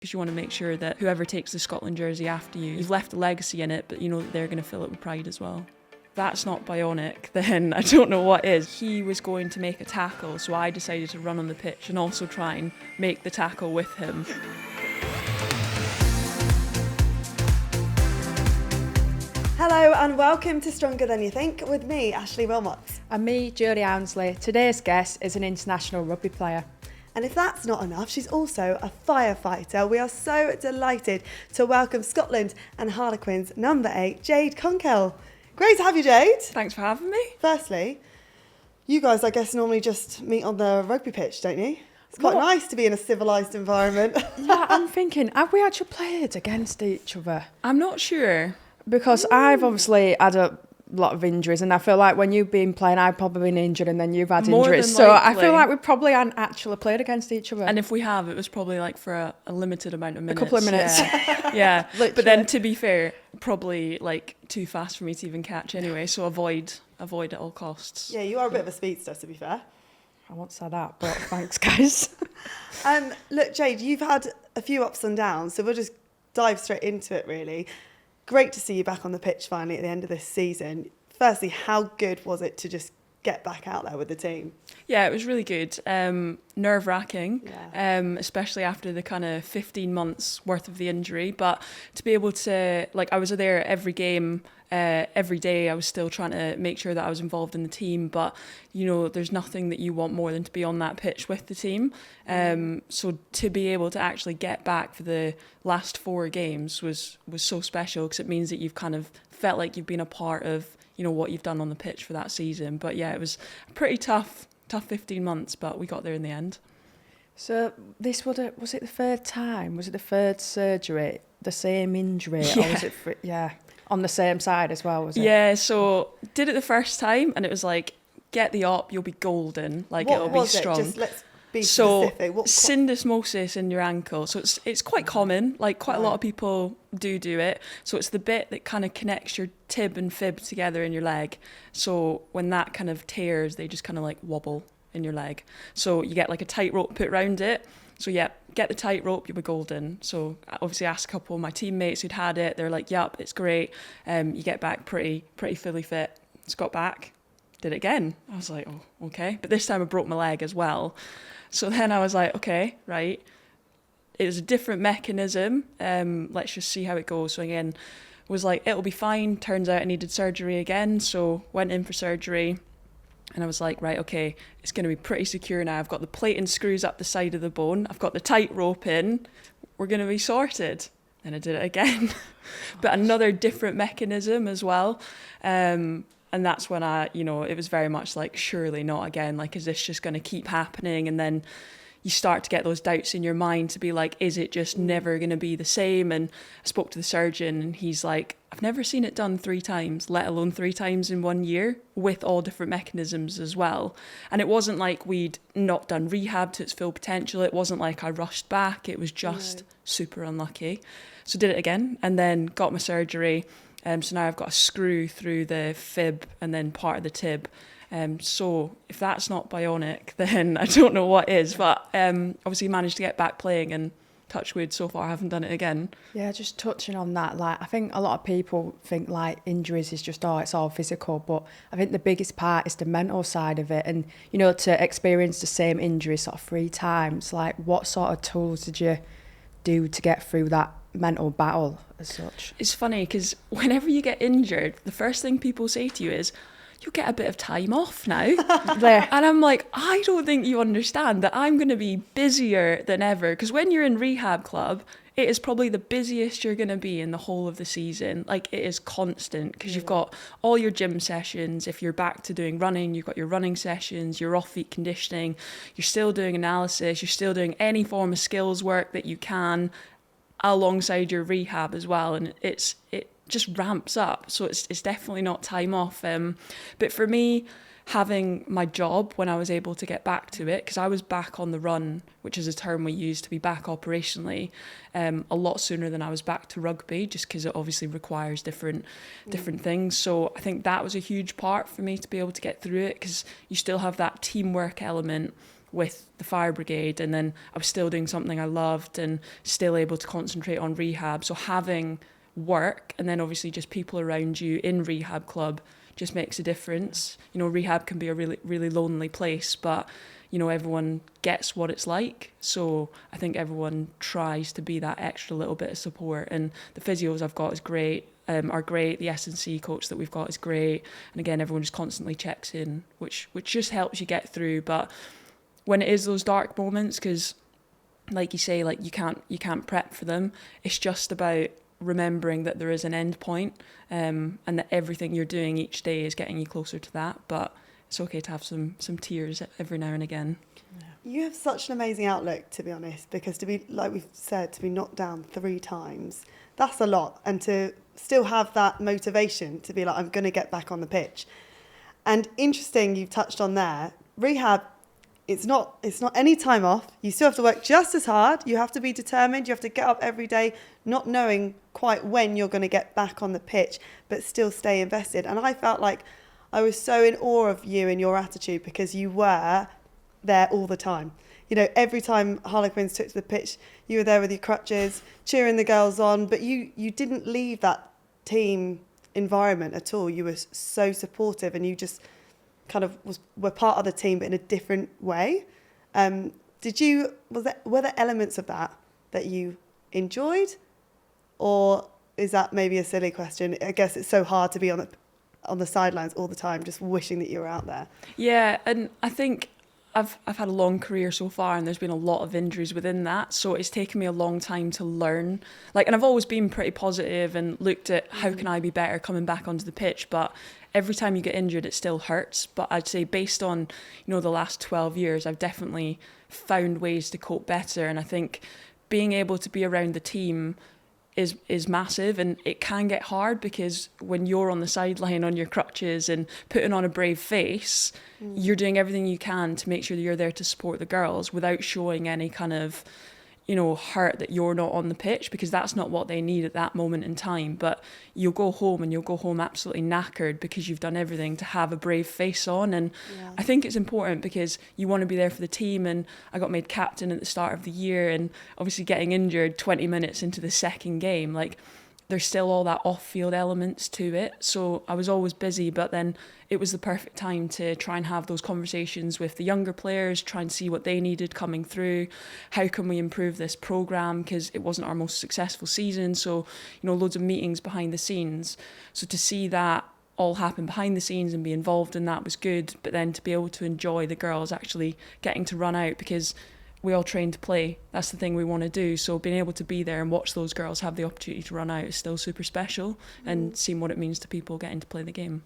because you want to make sure that whoever takes the Scotland jersey after you, you've left a legacy in it, but you know that they're going to fill it with pride as well. If that's not bionic, then I don't know what is. He was going to make a tackle, so I decided to run on the pitch and also try and make the tackle with him. Hello and welcome to Stronger Than You Think with me, Ashley Wilmot. And me, Julie Ownsley. Today's guest is an international rugby player. And if that's not enough, she's also a firefighter. We are so delighted to welcome Scotland and Harlequins number 8, Jade Konkel. Great to have you, Jade. Thanks for having me. Firstly, you guys, I guess, normally just meet on the rugby pitch, don't you? It's quite nice to be in a civilised environment. Yeah, I'm thinking, have we actually played against each other? I'm not sure. Because I've obviously had a lot of injuries, and I feel like when you've been playing, I've probably been injured, and then you've had More injuries. than So likely. I feel like we probably hadn't actually played against each other. And if we have, it was probably like for a limited amount of minutes. A couple of minutes. Yeah. But then, to be fair, probably like too fast for me to even catch anyway. So avoid at all costs. Yeah, you are a bit of a speedster, to be fair. I won't say that, but thanks, guys. Look, Jade, you've had a few ups and downs, so we'll just dive straight into it, really. Great to see you back on the pitch finally at the end of this season. Firstly, how good was it to just get back out there with the team? Yeah, it was really good. Nerve-wracking, Yeah. especially after the kind of 15 months worth of the injury. But to be able to, I was there every game, every day. I was still trying to make sure that I was involved in the team. But, you know, there's nothing that you want more than to be on that pitch with the team. So to be able to actually get back for the last 4 games was so special, because it means that you've kind of felt like you've been a part of, you know, what you've done on the pitch for that season. But yeah, it was a pretty tough 15 months, but we got there in the end. So this was it the third time? Was it the third surgery? The same injury? Yeah. Or was it on the same side as well, was it? Yeah, so did it the first time, and it was like, get the op, you'll be golden. It'll be strong. Just let's be So specific. syndesmosis in your ankle. So it's quite common. Quite a lot of people do it. So it's the bit that kind of connects your tib and fib together in your leg. So when that kind of tears, they just kind of wobble in your leg. So you get a tight rope put around it. So yeah, get the tight rope, you'll be golden. So I obviously asked a couple of my teammates who'd had it. They're like, yep, it's great. You get back pretty fully fit. Just got back, did it again. I was like, oh, okay. But this time I broke my leg as well. So then I was like, okay, right. It was a different mechanism. Let's just see how it goes. So again, was like, it'll be fine. Turns out I needed surgery again. So went in for surgery. And I was like, right, okay, it's going to be pretty secure now. I've got the plate and screws up the side of the bone. I've got the tight rope in. We're going to be sorted. Then I did it again. But another different mechanism as well. And that's when it was very much like, surely not again. Is this just going to keep happening? And then you start to get those doubts in your mind to be like, is it just never going to be the same? And I spoke to the surgeon, and he's like, I've never seen it done 3 times, let alone 3 times in 1 year, with all different mechanisms as well. And it wasn't like we'd not done rehab to its full potential. It wasn't like I rushed back. It was just super unlucky. So did it again, and then got my surgery. So now I've got a screw through the fib and then part of the tib. So if that's not bionic, then I don't know what is. But obviously managed to get back playing, and touch wood, so far I haven't done it again. Yeah, just touching on that, I think a lot of people think injuries is just, it's all physical, but I think the biggest part is the mental side of it. And, you know, to experience the same injury sort of 3 times, what sort of tools did you do to get through that mental battle as such? It's funny, because whenever you get injured, the first thing people say to you is, you'll get a bit of time off now. And I'm like, I don't think you understand that I'm going to be busier than ever. Because when you're in rehab club, it is probably the busiest you're going to be in the whole of the season. It is constant, because you've got all your gym sessions. If you're back to doing running, you've got your running sessions, your off-feet conditioning. You're still doing analysis. You're still doing any form of skills work that you can alongside your rehab as well. And it just ramps up, so it's definitely not time off. But for me, having my job when I was able to get back to it, because I was back on the run, which is a term we use to be back operationally, a lot sooner than I was back to rugby, just because it obviously requires different things. So I think that was a huge part for me to be able to get through it, because you still have that teamwork element with the fire brigade, and then I was still doing something I loved and still able to concentrate on rehab. So having work and then obviously just people around you in rehab club just makes a difference. You know, rehab can be a really, really lonely place, but you know, everyone gets what it's like. So I think everyone tries to be that extra little bit of support. And the physios I've got are great. The S&C coach that we've got is great. And again, everyone just constantly checks in, which just helps you get through. But when it is those dark moments, because like you say, like you can't prep for them, it's just about remembering that there is an end point, and that everything you're doing each day is getting you closer to that. But it's okay to have some tears every now and again. You have such an amazing outlook, to be honest, because to be, like we've said, to be knocked down 3 times, that's a lot. And to still have that motivation to be like, I'm going to get back on the pitch. And interesting, you've touched on there, rehab, it's not any time off. You still have to work just as hard. You have to be determined. You have to get up every day, not knowing quite when you're going to get back on the pitch, but still stay invested. And I felt like I was so in awe of you and your attitude, because you were there all the time. You know, every time Harlequins took to the pitch, you were there with your crutches, cheering the girls on, but you didn't leave that team environment at all. You were so supportive, and you just kind of were part of the team, but in a different way. Were there elements of that you enjoyed, or is that maybe a silly question? I guess it's so hard to be on the sidelines all the time, just wishing that you were out there. Yeah, and I think I've had a long career so far, and there's been a lot of injuries within that, so it's taken me a long time to learn. And I've always been pretty positive and looked at how can I be better coming back onto the pitch, but every time you get injured, it still hurts. But I'd say based on, you know, the last 12 years, I've definitely found ways to cope better, and I think being able to be around the team is massive. And it can get hard, because when you're on the sideline on your crutches and putting on a brave face, you're doing everything you can to make sure that you're there to support the girls without showing any kind of, you know, hurt that you're not on the pitch, because that's not what they need at that moment in time. But you'll go home, and you'll go home absolutely knackered because you've done everything to have a brave face on. And I think it's important, because you want to be there for the team. And I got made captain at the start of the year, and obviously getting injured 20 minutes into the second game, like there's still all that off-field elements to it. So I was always busy, but then it was the perfect time to try and have those conversations with the younger players, try and see what they needed coming through. How can we improve this programme? Because it wasn't our most successful season. So, you know, loads of meetings behind the scenes. So to see that all happen behind the scenes and be involved in that was good. But then to be able to enjoy the girls actually getting to run out, because we all train to play. That's the thing we want to do. So being able to be there and watch those girls have the opportunity to run out is still super special, and seeing what it means to people getting to play the game.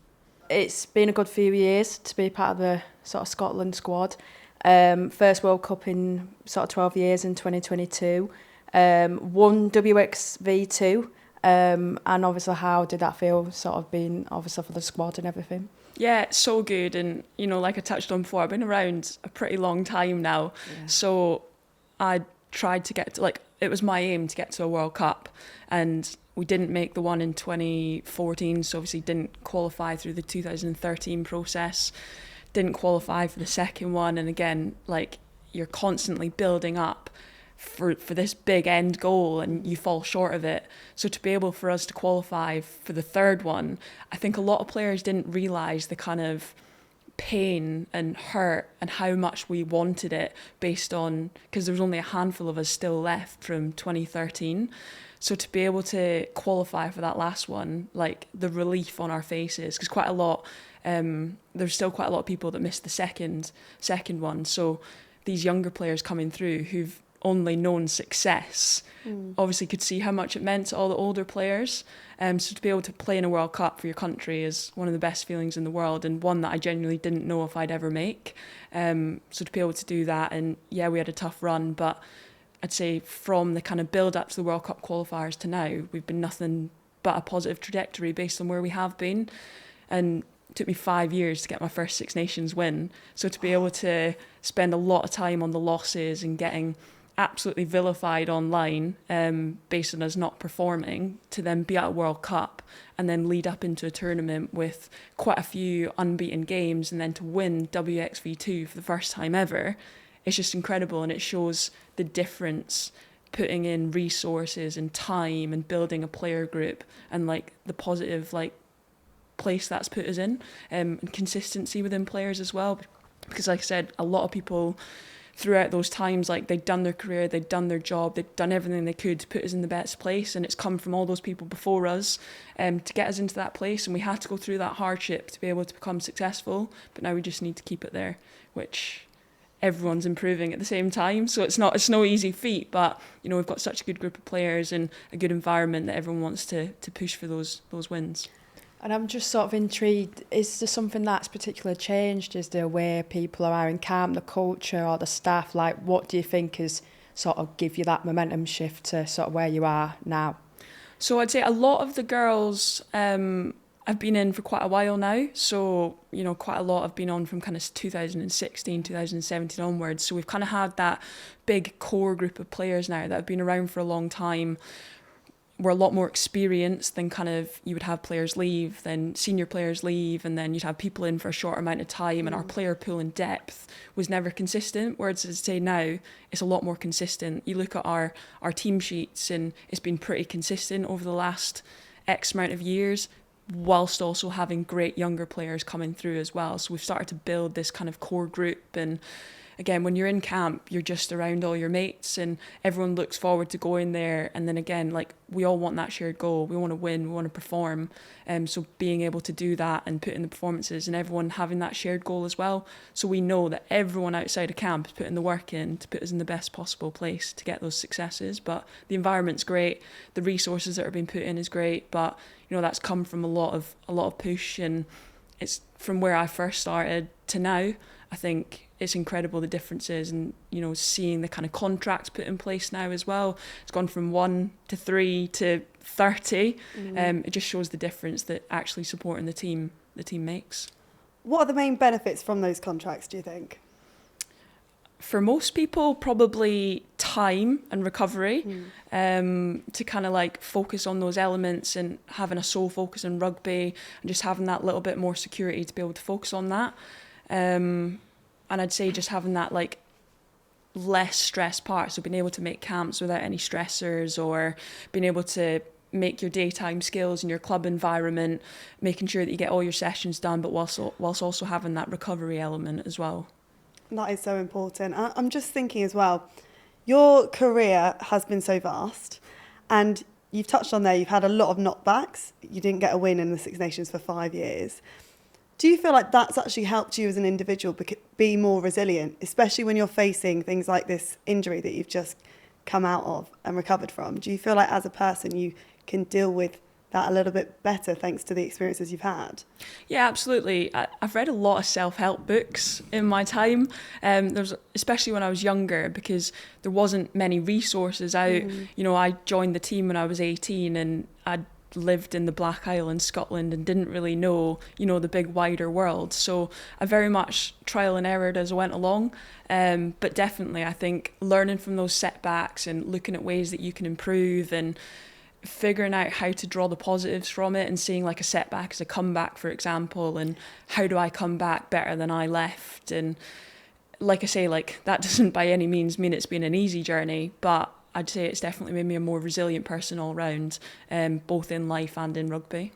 It's been a good few years to be part of the sort of Scotland squad. First World Cup in sort of 12 years in 2022. Won WXV2. And obviously, how did that feel, sort of being obviously for the squad and everything? Yeah, it's so good. And, you know, like I touched on before, I've been around a pretty long time now. Yeah. So I tried to get to, it was my aim to get to a World Cup. And we didn't make the one in 2014, so obviously didn't qualify through the 2013 process. Didn't qualify for the second one. And again, you're constantly building up for this big end goal, and you fall short of it. So to be able for us to qualify for the third one, I think a lot of players didn't realise the kind of pain and hurt and how much we wanted it, based on, because there was only a handful of us still left from 2013. So to be able to qualify for that last one, the relief on our faces, because quite a lot, there's still quite a lot of people that missed the second one. So these younger players coming through who've only known success obviously could see how much it meant to all the older players. So to be able to play in a World Cup for your country is one of the best feelings in the world, and one that I genuinely didn't know if I'd ever make. So to be able to do that, and yeah, we had a tough run, but I'd say from the kind of build up to the World Cup qualifiers to now, we've been nothing but a positive trajectory based on where we have been. And it took me 5 years to get my first Six Nations win. So to be able to spend a lot of time on the losses and getting absolutely vilified online based on us not performing, to then be at a World Cup and then lead up into a tournament with quite a few unbeaten games, and then to win WXV2 for the first time ever, it's just incredible, and it shows the difference putting in resources and time and building a player group, and like the positive like place that's put us in, and consistency within players as well, because like I said, a lot of people throughout those times, like they'd done their career, they'd done their job, they'd done everything they could to put us in the best place, and it's come from all those people before us to get us into that place, and we had to go through that hardship to be able to become successful, but now we just need to keep it there, which everyone's improving at the same time, so it's no easy feat, but you know, we've got such a good group of players and a good environment that everyone wants to push for those wins. And I'm just sort of intrigued, is there something that's particularly changed? Is there a way people are in camp, the culture or the staff? Like, what do you think has sort of give you that momentum shift to sort of where you are now? So I'd say a lot of the girls I've been in for quite a while now. So, you know, quite a lot have been on from kind of 2016, 2017 onwards. So we've kind of had that big core group of players now that have been around for a long time. We're a lot more experienced than kind of you would have players leave, then senior players leave, and then you'd have people in for a short amount of time, and our player pool in depth was never consistent, whereas I'd say now it's a lot more consistent. You look at our team sheets and it's been pretty consistent over the last X amount of years, whilst also having great younger players coming through as well. So we've started to build this kind of core group, and again, when you're in camp, you're just around all your mates and everyone looks forward to going there. And then again, like, we all want that shared goal. We want to win, we want to perform. So being able to do that and put in the performances and everyone having that shared goal as well. So we know that everyone outside of camp is putting the work in to put us in the best possible place to get those successes. But the environment's great. The resources that are being put in is great. But, you know, that's come from a lot of push, and it's from where I first started to now. I think it's incredible the differences, and you know, seeing the kind of contracts put in place now as well. It's gone from 1 to 3 to 30. It just shows the difference that actually supporting the team makes. What are the main benefits from those contracts, do you think? For most people, probably time and recovery, to kind of like focus on those elements and having a sole focus on rugby and just having that little bit more security to be able to focus on that. And I'd say just having that like less stress part, so being able to make camps without any stressors, or being able to make your daytime skills in your club environment, making sure that you get all your sessions done, but whilst also having that recovery element as well. That is so important. I'm just thinking as well, your career has been so vast, and you've touched on there, you've had a lot of knockbacks. You didn't get a win in the Six Nations for 5 years. Do you feel like that's actually helped you as an individual be more resilient, especially when you're facing things like this injury that you've just come out of and recovered from? Do you feel like as a person you can deal with that a little bit better thanks to the experiences you've had? Yeah, absolutely. I've read a lot of self-help books in my time. There's especially when I was younger, because there wasn't many resources out. You know, I joined the team when I was 18, and I'd lived in the Black Isle in Scotland and didn't really know, you know, the big wider world. So I very much trial and errored as I went along. But definitely, I think learning from those setbacks and looking at ways that you can improve and figuring out how to draw the positives from it, and seeing like a setback as a comeback, for example, and how do I come back better than I left. And like I say, like, that doesn't by any means mean it's been an easy journey, but I'd say it's definitely made me a more resilient person all round, both in life and in rugby.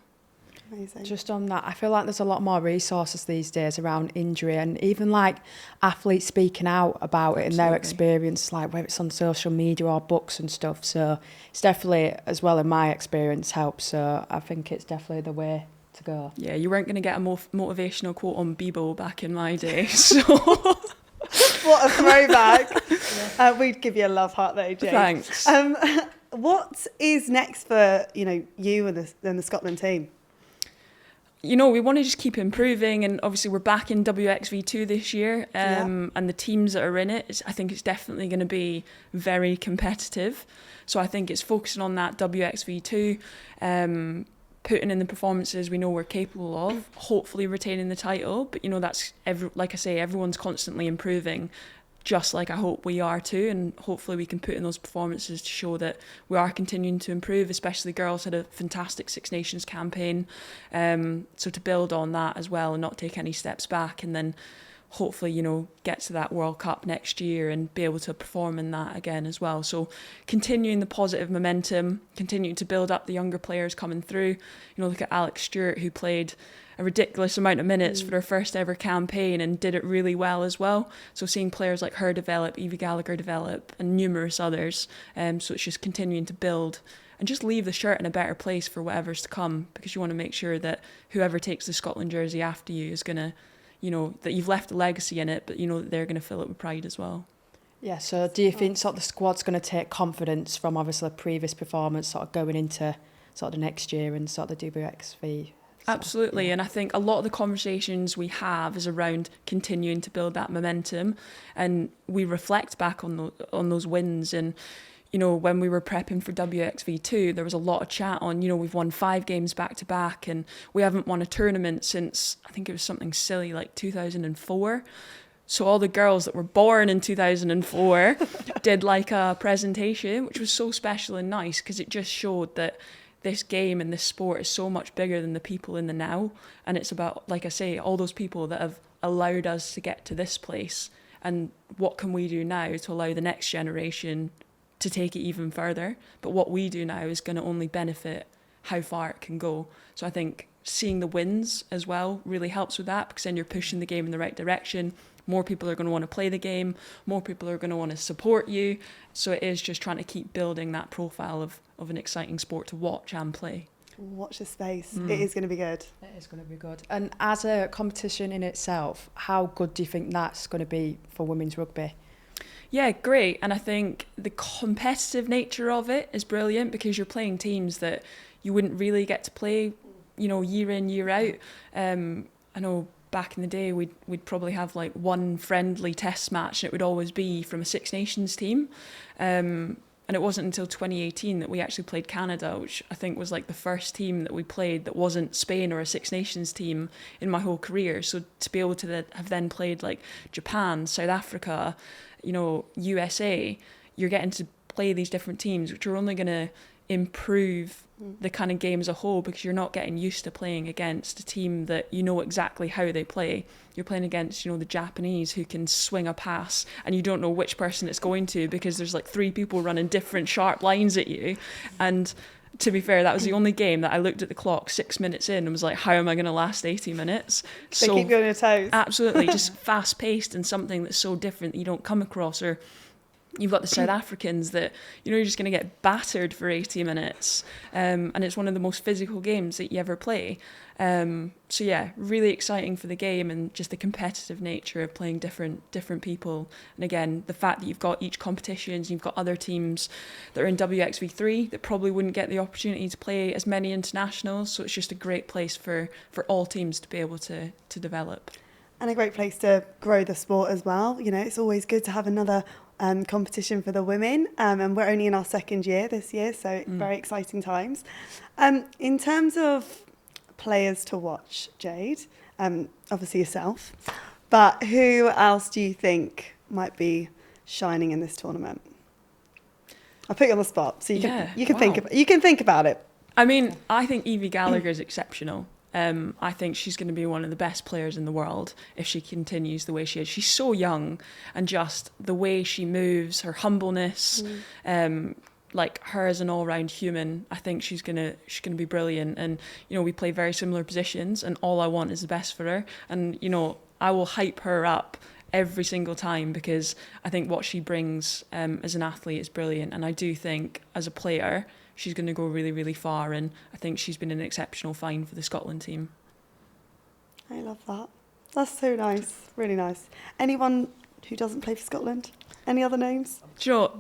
Amazing. Just on that, I feel like there's a lot more resources these days around injury, and even like athletes speaking out about it. Absolutely. And their experience, like whether it's on social media or books and stuff. So it's definitely, as well in my experience, helps. So I think it's definitely the way to go. Yeah, you weren't going to get a motivational quote on Bebo back in my day, so... What a throwback. Yeah. We'd give you a love heart though, Jade. Thanks. What is next for, you know, you and the Scotland team? You know, we want to just keep improving, and obviously we're back in WXV2 this year, and the teams that are in it, I think it's definitely going to be very competitive. So I think it's focusing on that WXV2, putting in the performances we know we're capable of, hopefully retaining the title. But, you know, that's, like I say, everyone's constantly improving, just like I hope we are too. And hopefully we can put in those performances to show that we are continuing to improve, especially girls had a fantastic Six Nations campaign. So to build on that as well and not take any steps back. And then hopefully, you know, get to that World Cup next year and be able to perform in that again as well. So continuing the positive momentum, continuing to build up the younger players coming through. You know, look at Alex Stewart, who played a ridiculous amount of minutes for her first ever campaign and did it really well as well. So seeing players like her develop, Evie Gallagher develop, and numerous others. So it's just continuing to build and just leave the shirt in a better place for whatever's to come, because you want to make sure that whoever takes the Scotland jersey after you is going to, you know, that you've left a legacy in it, but you know that they're going to fill it with pride as well. Yeah, so do you think sort of the squad's going to take confidence from obviously a previous performance sort of going into sort of the next year and sort of the WXV? Absolutely, yeah. And I think a lot of the conversations we have is around continuing to build that momentum, and we reflect back on those wins. And you know, when we were prepping for WXV2, there was a lot of chat on, you know, we've won 5 games back to back and we haven't won a tournament since, I think it was something silly like 2004. So all the girls that were born in 2004 did like a presentation, which was so special and nice, because it just showed that this game and this sport is so much bigger than the people in the now. And it's about, like I say, all those people that have allowed us to get to this place, and what can we do now to allow the next generation to take it even further. But what we do now is going to only benefit how far it can go. So I think seeing the wins as well really helps with that, because then you're pushing the game in the right direction. More people are going to want to play the game. More people are going to want to support you. So it is just trying to keep building that profile of an exciting sport to watch and play. Watch this space. It is going to be good. It is going to be good. And as a competition in itself, how good do you think that's going to be for women's rugby? Yeah, great. And I think the competitive nature of it is brilliant, because you're playing teams that you wouldn't really get to play, you know, year in, year out. I know back in the day we'd probably have like one friendly test match, and it would always be from a Six Nations team. And it wasn't until 2018 that we actually played Canada, which I think was like the first team that we played that wasn't Spain or a Six Nations team in my whole career. So to be able to have then played like Japan, South Africa, you know, USA, you're getting to play these different teams, which are only going to improve the kind of game as a whole, because you're not getting used to playing against a team that you know exactly how they play. You're playing against, you know, the Japanese, who can swing a pass and you don't know which person it's going to, because there's like 3 people running different sharp lines at you. And to be fair, that was the only game that I looked at the clock 6 minutes in and was like, how am I going to last 80 minutes? They keep you on your toes. Absolutely, just fast-paced and something that's so different that you don't come across. Or you've got the South Africans that, you know, you're just going to get battered for 80 minutes. And it's one of the most physical games that you ever play. So yeah, really exciting for the game, and just the competitive nature of playing different people. And again, the fact that you've got each competitions, you've got other teams that are in WXV3 that probably wouldn't get the opportunity to play as many internationals. So it's just a great place for all teams to be able to develop. And a great place to grow the sport as well. You know, it's always good to have another competition for the women, and we're only in our 2nd year this year, so very exciting times. In terms of players to watch, Jade, obviously yourself, but who else do you think might be shining in this tournament? I'll put you on the spot, so you can think about it. I mean, I think Evie Gallagher is exceptional. I think she's going to be one of the best players in the world if she continues the way she is. She's so young, and just the way she moves, her humbleness, like her as an all-round human, I think she's gonna be brilliant. And you know, we play very similar positions, and all I want is the best for her. And you know, I will hype her up every single time, because I think what she brings as an athlete is brilliant. And I do think as a player, she's going to go really, really far, and I think she's been an exceptional find for the Scotland team. I love that. That's so nice, really nice. Anyone who doesn't play for Scotland? Any other names? Do you know what?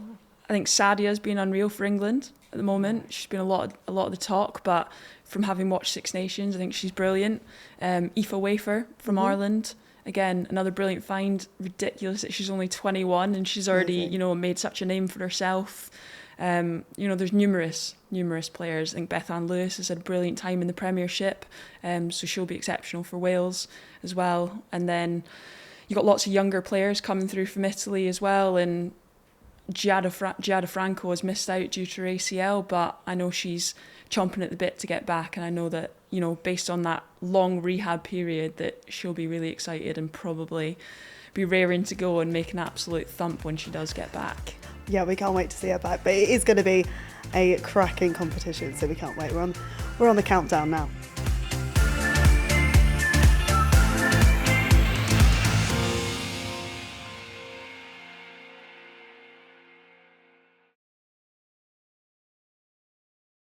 I think Sadia's been unreal for England at the moment. She's been a lot of the talk, but from having watched Six Nations, I think she's brilliant. Aoife Wafer from Ireland, again, another brilliant find. Ridiculous that she's only 21 and she's already, you know, made such a name for herself. You know, there's numerous players. I think Beth Ann Lewis has had a brilliant time in the Premiership, so she'll be exceptional for Wales as well. And then you've got lots of younger players coming through from Italy as well, and Giada Franco has missed out due to her ACL, but I know she's chomping at the bit to get back, and I know that, you know, based on that long rehab period, that she'll be really excited and probably be raring to go and make an absolute thump when she does get back. Yeah, we can't wait to see her back, but it is going to be a cracking competition, so we can't wait. We're on the countdown now.